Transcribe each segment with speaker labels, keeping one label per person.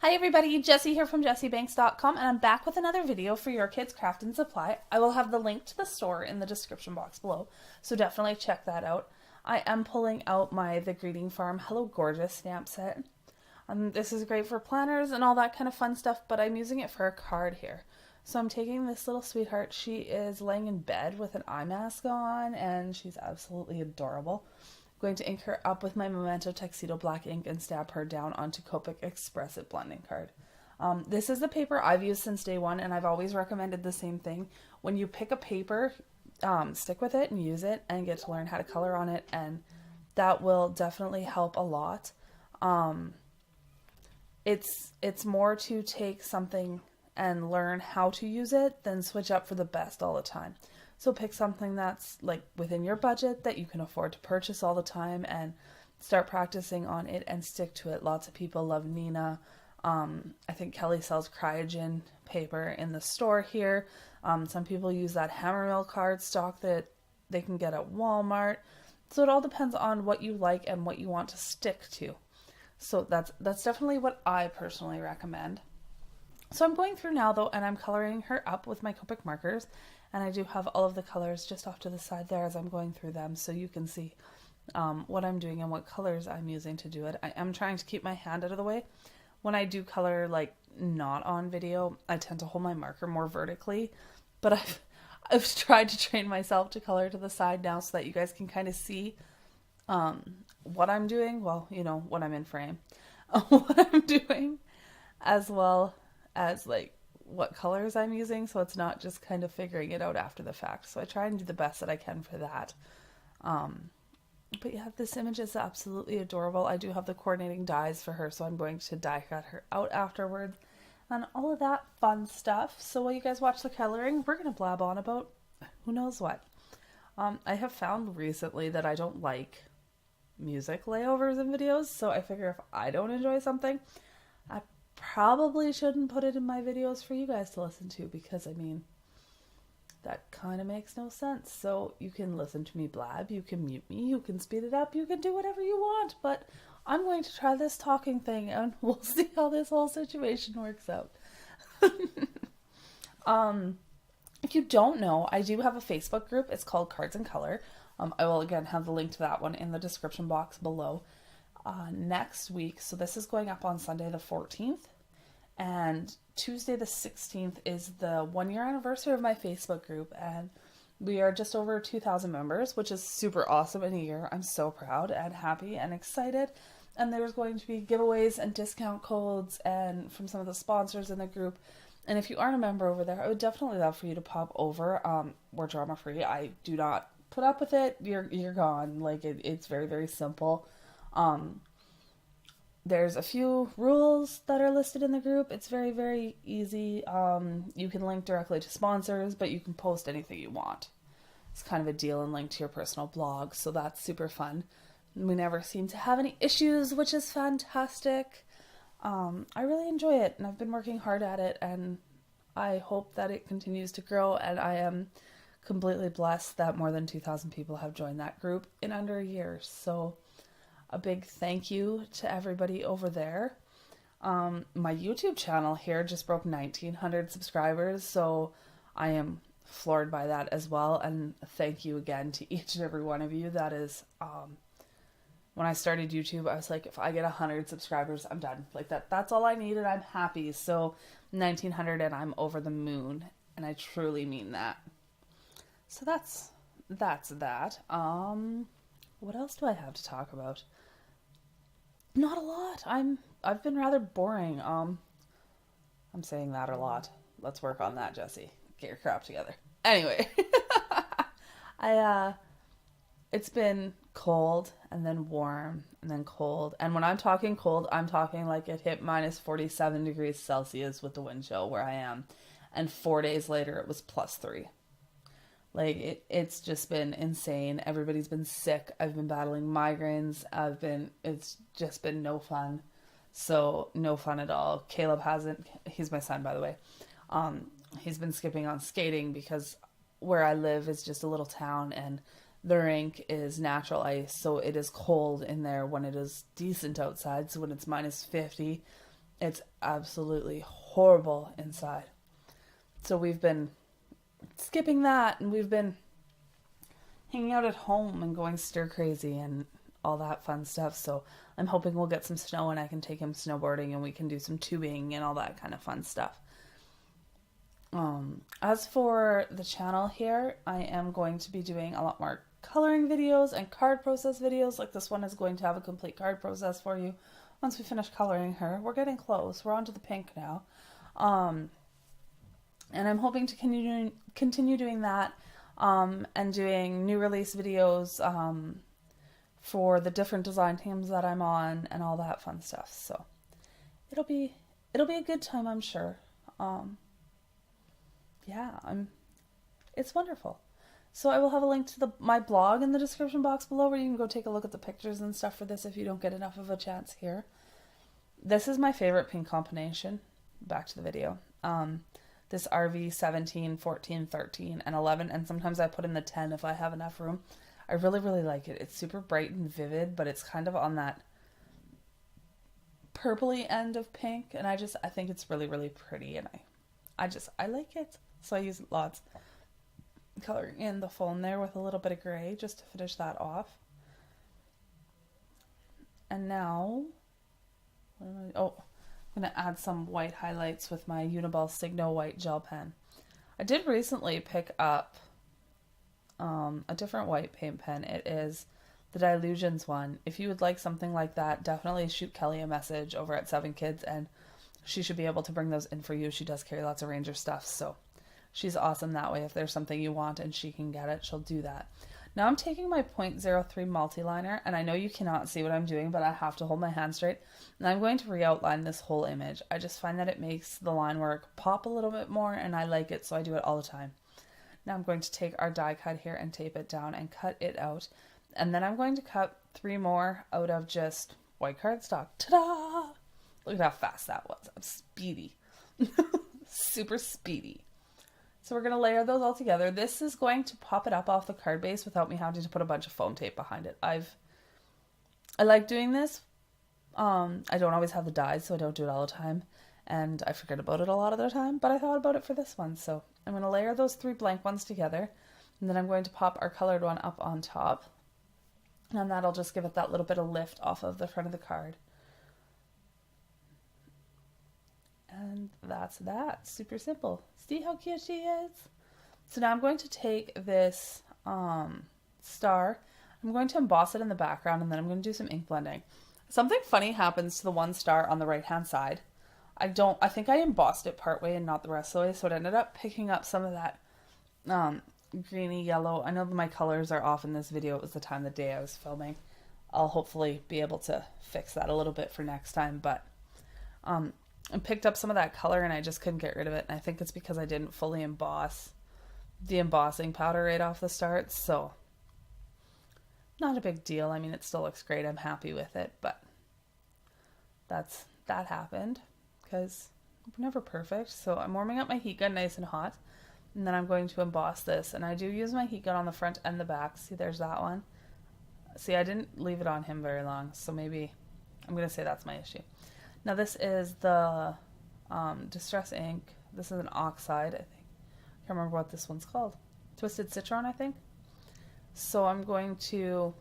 Speaker 1: Hi everybody, Jessie here from jessiebanks.com, and I'm back with another video for your kids craft and supply. I will have the link to the store in the description box below, so definitely check that out. I am pulling out my The Greeting Farm Hello Gorgeous stamp set. This is great for planners and all that kind of fun stuff, but I'm using it for a card here. So I'm taking this little sweetheart. She is laying in bed with an eye mask on, and she's absolutely adorable. Going to ink her up with my Memento Tuxedo black ink and stab her down onto Copic Expressive blending card. This is the paper I've used since day one, and I've always recommended the same thing. When you pick a paper, stick with it and use it and get to learn how to color on it, and that will definitely help a lot. It's more to take something and learn how to use it than switch up for the best all the time. So pick something that's like within your budget that you can afford to purchase all the time and start practicing on it and stick to it. Lots of people love Nina. I think Kelly sells Cryogen paper in the store here. Some people use that Hammermill cardstock that they can get at Walmart. So it all depends on what you like and what you want to stick to. So that's definitely what I personally recommend. So I'm going through now though, and I'm coloring her up with my Copic markers. And I do have all of the colors just off to the side there as I'm going through them, so you can see what I'm doing and what colors I'm using to do it. I am trying to keep my hand out of the way. When I do color, like not on video, I tend to hold my marker more vertically, but I've tried to train myself to color to the side now so that you guys can kind of see what I'm doing. Well, you know, when I'm in frame, what I'm doing, as well as like what colors I'm using, so it's not just kind of figuring it out after the fact. So I try and do the best that I can for that. But yeah, this image is absolutely adorable. I do have the coordinating dies for her, so I'm going to die cut her out afterwards and all of that fun stuff. So while you guys watch the coloring, we're going to blab on about who knows what. I have found recently that I don't like music layovers in videos, so I figure if I don't enjoy something, I probably shouldn't put it in my videos for you guys to listen to, because I mean, that kind of makes no sense. So you can listen to me blab, you can mute me, you can speed it up, you can do whatever you want, but I'm going to try this talking thing and we'll see how this whole situation works out. If you don't know, I do have a Facebook group. It's called Cards and Color. I will again have the link to that one in the description box below. Next week, so this is going up on Sunday the 14th, and Tuesday the 16th is the 1-year anniversary of my Facebook group, and we are just over 2,000 members, which is super awesome in a year. I'm so proud and happy and excited, and there's going to be giveaways and discount codes and from some of the sponsors in the group. And if you aren't a member over there, I would definitely love for you to pop over. We're drama free. I do not put up with it. You're gone. Like it's very, very simple. There's a few rules that are listed in the group. It's very, very easy. You can link directly to sponsors, but you can post anything you want. It's kind of a deal and link to your personal blog, so that's super fun. We never seem to have any issues, which is fantastic. I really enjoy it, and I've been working hard at it, and I hope that it continues to grow, and I am completely blessed that more than 2,000 people have joined that group in under a year. So a big thank you to everybody over there. My YouTube channel here just broke 1,900 subscribers, so I am floored by that as well. And thank you again to each and every one of you. That is, when I started YouTube, I was like, if I get 100 subscribers, I'm done. Like that's all I need, and I'm happy. So 1,900, and I'm over the moon, and I truly mean that. So that's that. What else do I have to talk about? Not a lot. I've been rather boring. I'm saying that a lot. Let's work on that, Jessie. Get your crap together. Anyway, it's been cold and then warm and then cold. And when I'm talking cold, I'm talking like it hit minus 47 degrees Celsius with the wind chill where I am. And 4 days later, it was +3. Like, it's just been insane. Everybody's been sick. I've been battling migraines. It's just been no fun. So, no fun at all. Caleb hasn't, he's my son, by the way. He's been skipping on skating because where I live is just a little town, and the rink is natural ice. So it is cold in there when it is decent outside. So when it's -50, It's absolutely horrible inside. So we've been skipping that, and we've been hanging out at home and going stir crazy and all that fun stuff. So I'm hoping we'll get some snow and I can take him snowboarding and we can do some tubing and all that kind of fun stuff. As for the channel here, I am going to be doing a lot more coloring videos and card process videos. Like this one is going to have a complete card process for you once we finish coloring her. We're getting close. We're on to the pink now. And I'm hoping to continue doing that and doing new release videos for the different design teams that I'm on and all that fun stuff. So it'll be a good time, I'm sure. Yeah, it's wonderful. So I will have a link to my blog in the description box below where you can go take a look at the pictures and stuff for this if you don't get enough of a chance here. This is my favorite pink combination. Back to the video. This RV 17, 14, 13, and 11, and sometimes I put in the 10 if I have enough room. I really, really like it. It's super bright and vivid, but it's kind of on that purpley end of pink, and I think it's really, really pretty, and I like it. So I use lots coloring in the phone there with a little bit of gray just to finish that off. And now, I'm going to add some white highlights with my Uniball Signo white gel pen. I did recently pick up a different white paint pen. It is the Dilutions one. If you would like something like that, definitely shoot Kelly a message over at 7 Kids and she should be able to bring those in for you. She does carry lots of Ranger stuff, so she's awesome that way. If there's something you want and she can get it, she'll do that. Now I'm taking my .03 multi-liner, and I know you cannot see what I'm doing, but I have to hold my hand straight, and I'm going to re-outline this whole image. I just find that it makes the line work pop a little bit more, and I like it, so I do it all the time. Now I'm going to take our die cut here and tape it down and cut it out, and then I'm going to cut 3 more out of just white cardstock. Ta-da! Look at how fast that was. I'm speedy. Super speedy. So we're going to layer those all together. This is going to pop it up off the card base without me having to put a bunch of foam tape behind it. I like doing this. I don't always have the dies, so I don't do it all the time. And I forget about it a lot of the time, but I thought about it for this one. So I'm going to layer those 3 blank ones together. And then I'm going to pop our colored one up on top. And that'll just give it that little bit of lift off of the front of the card. And that's that. Super simple. See how cute she is? So now I'm going to take this star. I'm going to emboss it in the background, and then I'm going to do some ink blending. Something funny happens to the one star on the right hand side. I think I embossed it partway and not the rest of the way, so it ended up picking up some of that greeny yellow. I know that my colors are off in this video. It was the time of the day I was filming. I'll hopefully be able to fix that a little bit for next time, but I picked up some of that color and I just couldn't get rid of it, and I think it's because I didn't fully emboss the embossing powder right off the start, so not a big deal. I mean, it still looks great. I'm happy with it, but that happened because we're never perfect. So I'm warming up my heat gun nice and hot, and then I'm going to emboss this, and I do use my heat gun on the front and the back. See, there's that one. See, I didn't leave it on him very long, so maybe I'm going to say that's my issue. Now this is the Distress ink. This is an oxide, I think. I can't remember what this one's called. Twisted Citron, I think. So I'm going to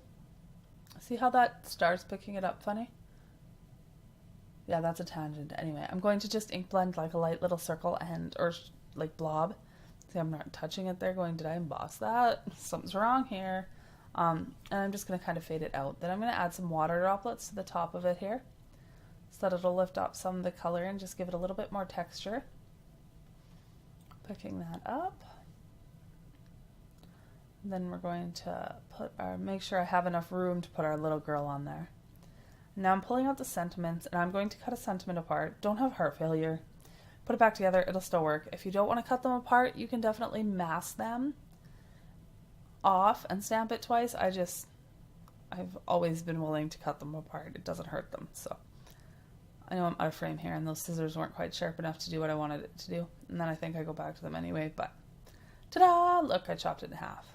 Speaker 1: see how that starts picking it up funny. Yeah, that's a tangent. Anyway, I'm going to just ink blend like a light little circle or like blob. See, I'm not touching it there going, did I emboss that? Something's wrong here. And I'm just going to kind of fade it out. Then I'm going to add some water droplets to the top of it here, so that it'll lift up some of the color and just give it a little bit more texture. Picking that up. And then we're going to make sure I have enough room to put our little girl on there. Now I'm pulling out the sentiments, and I'm going to cut a sentiment apart. Don't have heart failure. Put it back together, it'll still work. If you don't want to cut them apart, you can definitely mask them off and stamp it twice. I've always been willing to cut them apart. It doesn't hurt them, so. I know I'm out of frame here, and those scissors weren't quite sharp enough to do what I wanted it to do. And then I think I go back to them anyway, but ta-da! Look, I chopped it in half.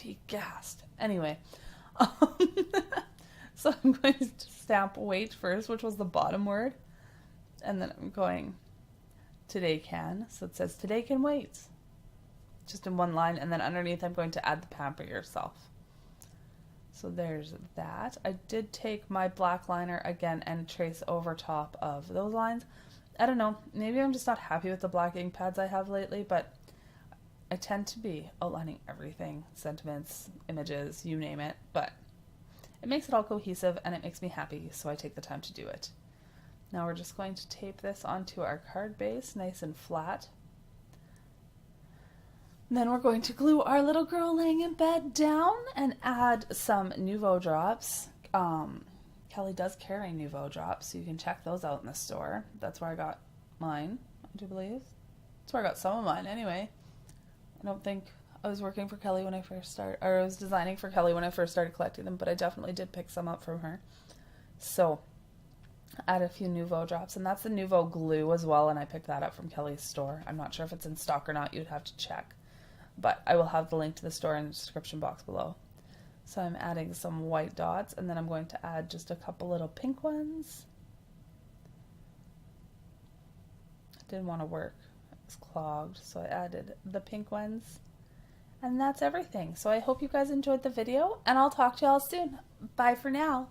Speaker 1: Be gassed. Anyway, so I'm going to stamp wait first, which was the bottom word. And then I'm going today can. So it says today can wait. Just in one line. And then underneath I'm going to add the pamper yourself. So there's that. I did take my black liner again and trace over top of those lines. I don't know, maybe I'm just not happy with the black ink pads I have lately, but I tend to be outlining everything, sentiments, images, you name it, but it makes it all cohesive and it makes me happy, so I take the time to do it. Now we're just going to tape this onto our card base, nice and flat. And then we're going to glue our little girl laying in bed down and add some Nouveau drops. Kelly does carry Nouveau drops, so you can check those out in the store. That's where I got mine, I do believe. That's where I got some of mine anyway. I don't think I was working for Kelly when I first started, or I was designing for Kelly when I first started collecting them, but I definitely did pick some up from her. So, add a few Nouveau drops, and that's the Nouveau glue as well, and I picked that up from Kelly's store. I'm not sure if it's in stock or not, you'd have to check. But I will have the link to the store in the description box below. So I'm adding some white dots, and then I'm going to add just a couple little pink ones. I didn't want to work. It was clogged, so I added the pink ones. And that's everything. So I hope you guys enjoyed the video, and I'll talk to y'all soon. Bye for now.